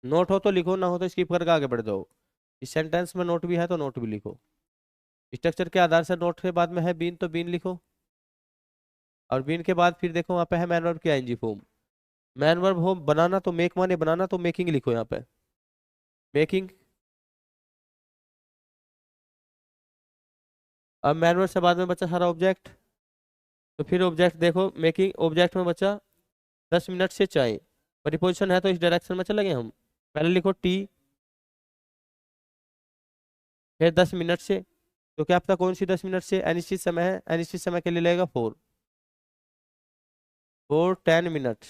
नोट हो तो लिखो, ना हो तो स्किप करके आगे बढ़ जाओ। इस सेंटेंस में नोट भी है तो नोट भी लिखो, स्ट्रक्चर के आधार से नोट के बाद में है बीन तो बीन लिखो, और बीन के बाद फिर देखो वहाँ पे है मैन वर्ब की आईएनजी फॉर्म। मैन वर्ब हो बनाना तो मेक माने बनाना, तो मेकिंग लिखो यहाँ पे, मेकिंग। अब मैन वर्ब से बाद में बचा सारा ऑब्जेक्ट, तो फिर ऑब्जेक्ट देखो मेकिंग, ऑब्जेक्ट में बचा 10 मिनट से चाय, प्रीपोजिशन है तो इस डायरेक्शन में चलेंगे हम, पहले लिखो टी, फिर 10 मिनट से, तो क्या पता कौन सी 10 मिनट से, अनिश्चित समय है, अनिश्चित समय के लिए लगेगा four, four 10 minute,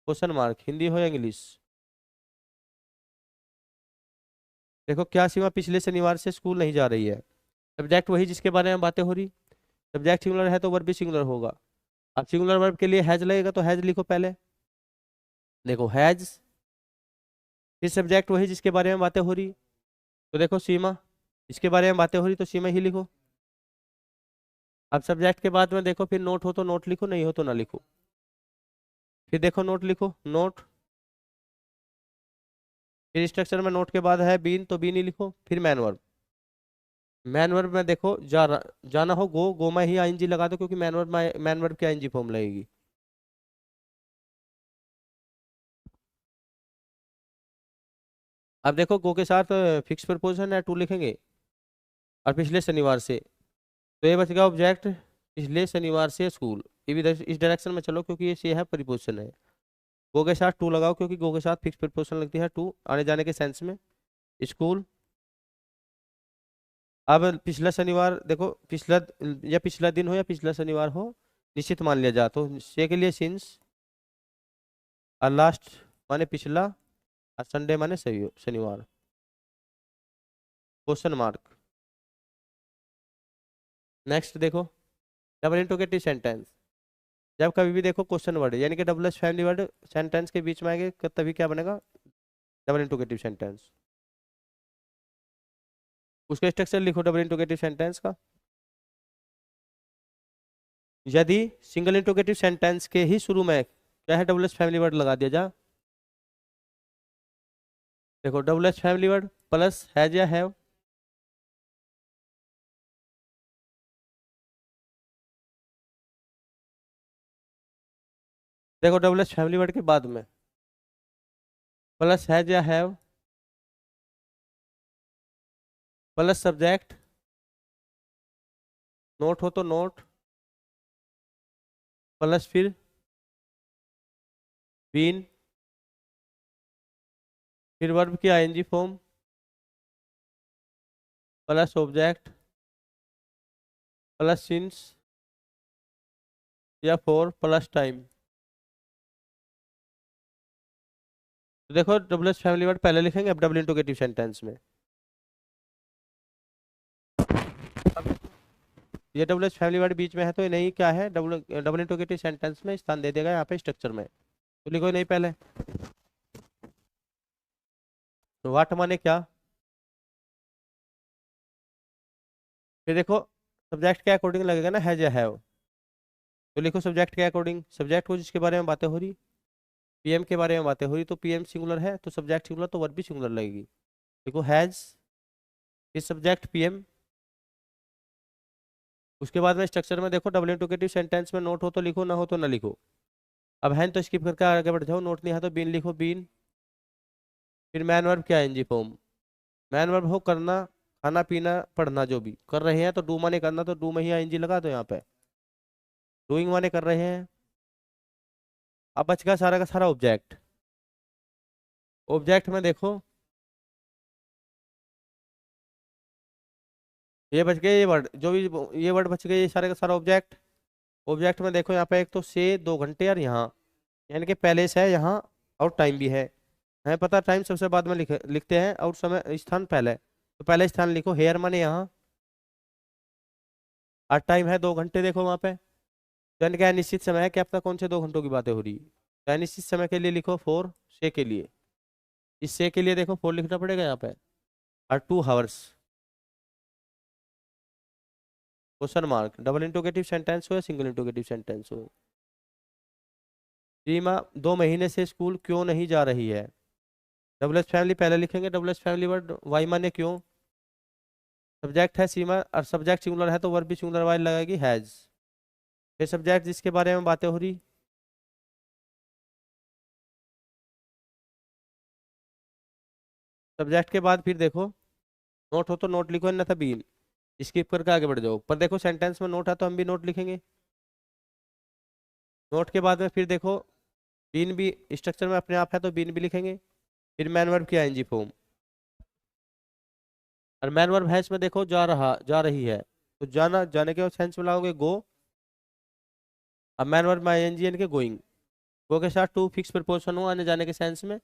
question mark, Hindi हो या इंग्लिश। देखो क्या सीमा पिछले शनिवार से स्कूल नहीं जा रही है, सब्जेक्ट वही जिसके बारे में बातें हो रही, सब्जेक्ट सिंगुलर है तो वर्ब भी सिंगुलर होगा। अब सिंगुलर वर्ब के लिए हैज लगेगा तो हैज लिखो पहले, देखो हैज, फिर सब्जेक्ट वही जिसके बारे में बातें हो रही, तो देखो सीमा, इसके बारे में बातें हो रही तो सीमा ही लिखो। अब सब्जेक्ट के बाद में देखो फिर नोट हो तो नोट लिखो, नहीं हो तो ना लिखो। फिर देखो नोट लिखो, नोट, फिर स्ट्रक्चर में नोट के बाद है बीन तो बीन ही लिखो, फिर मैन वर्ब, मैन वर्ब में देखो जाना हो गो में ही आईएनजी लगा दो, क्योंकि मैन वर्ब की आईएनजी फॉर्म लगेगी। अब देखो गो के साथ फिक्स प्रपोजिशन है टू लिखेंगे, और पिछले शनिवार से, तो ये बच गया ऑब्जेक्ट, पिछले शनिवार से स्कूल, ये भी इस डायरेक्शन में चलो क्योंकि ये से है प्रीपोजिशन है। गो के साथ टू लगाओ क्योंकि गो के साथ फिक्स प्रीपोजिशन लगती है टू, आने जाने के सेंस में, स्कूल, अब पिछला शनिवार देखो, पिछला या पिछला दिन हो या पिछला शनिवार हो, निश्चित मान लिया जा। तो से के लिए सिंस, और लास्ट माने पिछला, और संडे माने शनिवार। Question mark. नेक्स्ट देखो, डबल इंटरोगेटिव सेंटेंस। जब कभी भी देखो क्वेश्चन वर्ड यानी कि double S family word sentence के बीच में आएंगे तभी क्या बनेगा, डबल इंटरोगेटिव सेंटेंस। उसका स्ट्रक्चर लिखो डबल इंटरोगेटिव सेंटेंस का। यदि सिंगल इंटरोगेटिव सेंटेंस के ही शुरू में क्या है, डबल एस फैमिली वर्ड लगा दिया जा। देखो double S family word plus has या हैव, देखो डबल एस फैमिली वर्ड के बाद में प्लस हैज या हैव, प्लस सब्जेक्ट, नोट हो तो नोट, प्लस फिर बीन, फिर वर्ब की ING form, plus object, plus since या फॉर, प्लस टाइम। तो देखो डबल एस फैमिली वर्ड पहले लिखेंगे, अब डबल इंटरोगेटिव सेंटेंस में। अब ये डबल एस फैमिली वर्ड बीच में है तो ये नहीं क्या है, डबल डबल इंटरोगेटिव सेंटेंस में स्थान दे देगा यहाँ पे स्ट्रक्चर में। तो लिखो नहीं पहले। तो वाट माने क्या, फिर देखो सब्जेक्ट के अकॉर्डिंग लगेगा ना, हैज या हैव। तो लिखो सब्जेक्ट के अकॉर्डिंग, सब्जेक्ट को जिसके बारे में बातें हो रही, पीएम के बारे में बातें हो रही, तो पीएम सिंगुलर है तो सब्जेक्ट सिंगुलर तो वर्ब भी सिंगुलर लगेगी। देखो हैज, फिर सब्जेक्ट पीएम। उसके बाद में स्ट्रक्चर में देखो डबल इंटरोगेटिव सेंटेंस में नोट हो तो लिखो, ना हो तो ना लिखो। अब है तो स्किप करके आगे बढ़ जाओ, नोट नहीं है तो बीन लिखो बीन। फिर मैन वर्ब क्या एनजी फॉर्म, मैन वर्ब हो करना, खाना पीना पढ़ना, जो भी कर रहे हैं तो डू माने करना, तो डू में ही आईएनजी लगा दो यहाँ पे, डूइंग माने कर रहे हैं। अब बच गया सारा का सारा ऑब्जेक्ट। ऑब्जेक्ट में देखो ये बच गए, ये वर्ड जो भी, ये वर्ड बच गए, ये सारे का सारा ऑब्जेक्ट। ऑब्जेक्ट में देखो यहाँ पे एक तो से 2 घंटे और यहाँ, यानी कि पहले से है यहाँ, और टाइम भी है। हमें पता टाइम सबसे बाद में लिखते हैं, और समय स्थान पहले, तो पहले स्थान लिखो, हेयर माने यहाँ, और टाइम है 2 घंटे देखो वहाँ पे। तो यानी क्या निश्चित समय है, क्या पता कौन से 2 घंटों की बातें हो रही है। तो निश्चित समय के लिए लिखो फोर, से के लिए, इस से के लिए देखो फोर लिखना पड़ेगा यहाँ पे, और 2 hours. Question mark. Double interrogative sentence हो या सिंगल इंटरोगेटिव सेंटेंस हो। सीमा 2 महीने से स्कूल क्यों नहीं जा रही है। डबल एस फैमिली पहले लिखेंगे, double S family word Y माने क्यों, सब्जेक्ट है सीमा, और सब्जेक्ट सिंगुलर है तो वर्ब भी सिंगुलर वाई लगाएगी हैज। फिर सब्जेक्ट जिसके बारे में बातें हो रही, सब्जेक्ट के बाद फिर देखो नोट हो तो नोट लिखो, अन्यथा बीन। स्किप करके आगे बढ़ जाओ, पर देखो सेंटेंस में नोट है तो हम भी नोट लिखेंगे। नोट के बाद में फिर देखो बीन भी स्ट्रक्चर में अपने आप है तो बीन भी लिखेंगे। फिर मैन वर्ब की आईएनजी फॉर्म, और मैन वर्ब है इसमें देखो जा रहा, जा रही है, तो जाना, जाने के सेंस में लाओगे गो। अब मैन वर्ब में आईएनजी यानी कि गोइंग, गो के साथ टू फिक्स प्रिपोजिशन हो आने जाने के सेंस में।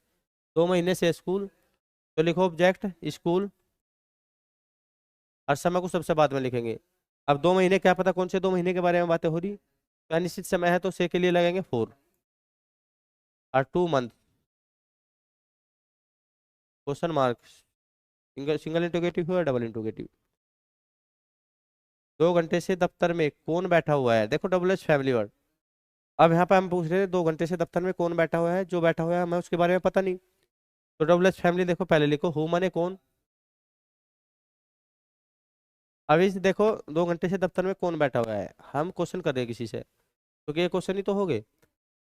2 महीने से स्कूल, तो लिखो ऑब्जेक्ट स्कूल, और समय को सबसे बाद में लिखेंगे। अब 2 महीने, क्या पता कौन से 2 महीने के बारे में बातें हो रही, तो अनिश्चित समय है तो से के लिए लगेंगे फोर, और 2 month. Question mark. Single single interrogative हो या डबल इंटरोगेटिव। 2 घंटे से दफ्तर में कौन बैठा हुआ है, देखो डबल एच फैमिली वर्ड। अब यहाँ पे हम पूछ रहे हैं 2 घंटे से दफ्तर में कौन बैठा हुआ है, जो बैठा हुआ है हमें उसके बारे में पता नहीं। तो डबल एच फैमिली देखो पहले लिखो, हु माने कौन। अब इस देखो 2 घंटे से दफ्तर में कौन बैठा हुआ है, हम क्वेश्चन कर रहे हैं किसी से, क्योंकि ये क्वेश्चन ही तो हो गए।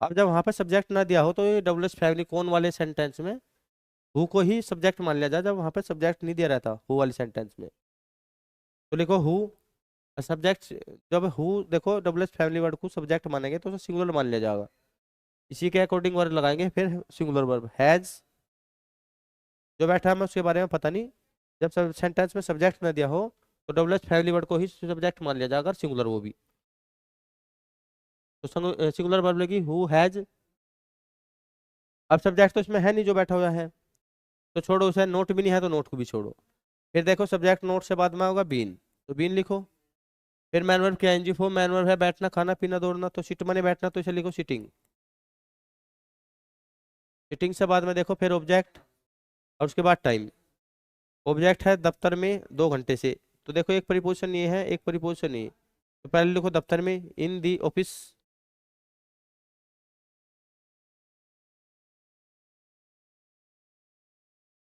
अब जब वहां पर सब्जेक्ट ना दिया हो तो ये डबल एच फैमिली कौन वाले सेंटेंस में हु को ही सब्जेक्ट मान लिया जाए, जब वहां पर सब्जेक्ट नहीं दिया रहता हु वाले सेंटेंस में। तो लिखो हु, सब्जेक्ट, जब हु देखो डबल एच फैमिली वर्ड को सब्जेक्ट मानेंगे तो उसे सिंगुलर मान लिया जाएगा, इसी के अकॉर्डिंग वर्ड लगाएंगे। फिर सिंगुलर वर्ब हैज, जो बैठा है हमें उसके बारे में पता नहीं, जब सब सेंटेंस में सब्जेक्ट ना दिया हो तो डबल एच फैमिली वर्ड को ही सब्जेक्ट मान लिया जाएगा, सिंगुलर वो भी। तो सिंगुलर वर्ब लेगी हु हैज। अब सब्जेक्ट तो इसमें है नहीं जो बैठा हुआ है, तो छोड़ो उसे, नोट भी नहीं है तो नोट को भी छोड़ो। फिर देखो सब्जेक्ट नोट से बाद में होगा बीन, तो बीन लिखो। फिर मैन वर्ब क्या, एनजी फॉर्म मैन वर्ब है, बैठना खाना पीना दौड़ना, तो सिट माने बैठना, तो इसे लिखो सिटिंग। सिटिंग से बाद में देखो फिर ऑब्जेक्ट, और उसके बाद टाइम। ऑब्जेक्ट है दफ्तर में 2 घंटे से, तो देखो एक प्रीपोजिशन ये है, एक प्रीपोजिशन ये, तो पहले लिखो दफ्तर में, in the office.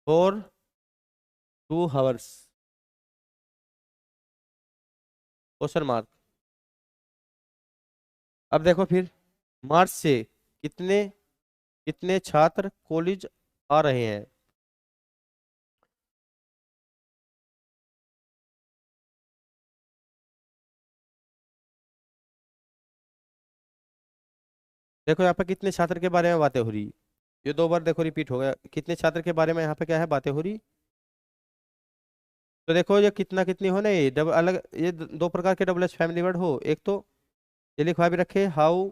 For 2 hours, question mark. अब देखो फिर मार्च से कितने कितने छात्र कॉलेज आ रहे हैं। देखो यहाँ पे कितने छात्र के बारे में बातें हो रही, ये 2 बार देखो रिपीट हो गया, कितने छात्र के बारे में यहाँ पे क्या है बातें हो रही। तो देखो ये कितना कितनी हो ना, ये डबल अलग, ये 2 प्रकार के डबल एच फैमिली वर्ड हो। एक तो ये लिखवा भी रखे हाउ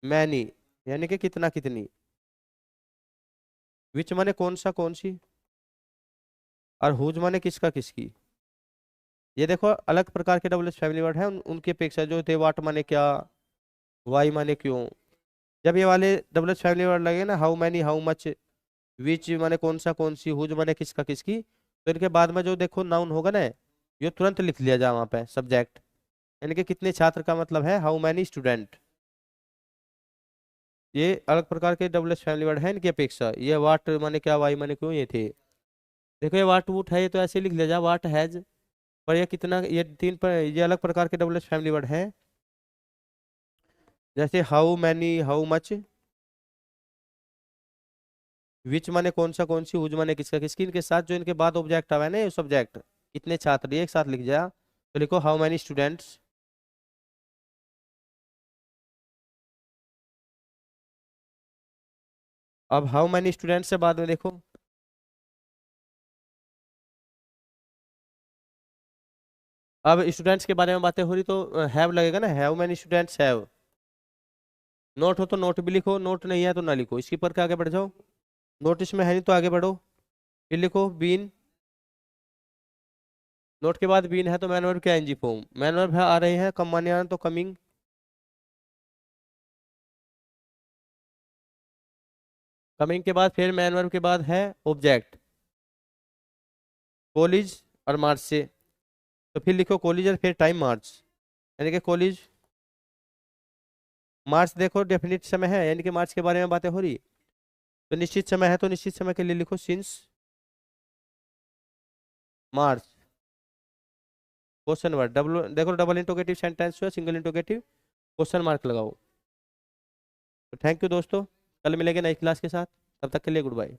मैनी, यानी कि कितना कितनी। विच माने कौन सा कौन सी, और हुज माने किसका किसकी। ये देखो अलग प्रकार के डबल एच फैमिली वर्ड है, उनकी अपेक्षा जो थे, वाट माने क्या, वाई माने क्यों। जब ये वाले डबल एच फैमिली वर्ड लगे ना, हाउ मैनी हाउ मच, विच माने कौन सा कौन सी, हुज माने किसका किसकी, तो इनके बाद में जो देखो नाउन होगा ना, ये तुरंत लिख लिया जाए वहां पे सब्जेक्ट। यानी कि कितने छात्र का मतलब है हाउ मैनी स्टूडेंट। ये अलग प्रकार के डबल एच फैमिली वर्ड है, इनकी अपेक्षा ये वाट माने क्या, वाई माने क्यों, ये थे। देखो ये वाट वूट है, ये तो ऐसे लिख लिया जाए वाट हैज। पर ये कितना, ये 3 ये अलग प्रकार के डबल एच फैमिली वर्ड है, जैसे हाउ मैनी हाउ मच, विच माने कौन सा कौन सी, हुज माने किसका किसकी, इनके साथ जो इनके बाद ऑब्जेक्ट आवा है ना, ये सब्जेक्ट कितने छात्र, ये एक साथ लिख जाए, तो लिखो हाउ मैनी स्टूडेंट्स। अब हाउ मैनी स्टूडेंट्स से बाद में देखो, अब स्टूडेंट्स के बारे में बातें हो रही, तो हैव लगेगा ना, have many students have. Note हो तो नोट भी लिखो, नोट नहीं है तो ना लिखो, इसकी पर के आगे बढ़ जाओ। नोटिस में है नहीं तो आगे बढ़ो, फिर लिखो बीन। नोट के बाद बीन है तो मैन वर्ब क्या, एनजी फॉर्म। मैन वर्ब है आ रहे हैं, कम माने आना, तो कमिंग। कमिंग के बाद फिर मैन वर्ब के बाद है ऑब्जेक्ट, कॉलेज और मार्च से, तो फिर लिखो कॉलेज और फिर टाइम मार्च, यानी कि कॉलेज मार्च। देखो डेफिनिट समय है, यानी कि मार्च के बारे में बातें हो रही, तो निश्चित समय है तो निश्चित समय के लिए लिखो सिंस मार्च, क्वेश्चन वर्ड। डबल देखो डबल इंटरोगेटिव सेंटेंस है, सिंगल इंटरोगेटिव, क्वेश्चन मार्क लगाओ। तो थैंक यू दोस्तों, कल मिलेंगे नई क्लास के साथ, तब तक के लिए गुड बाय।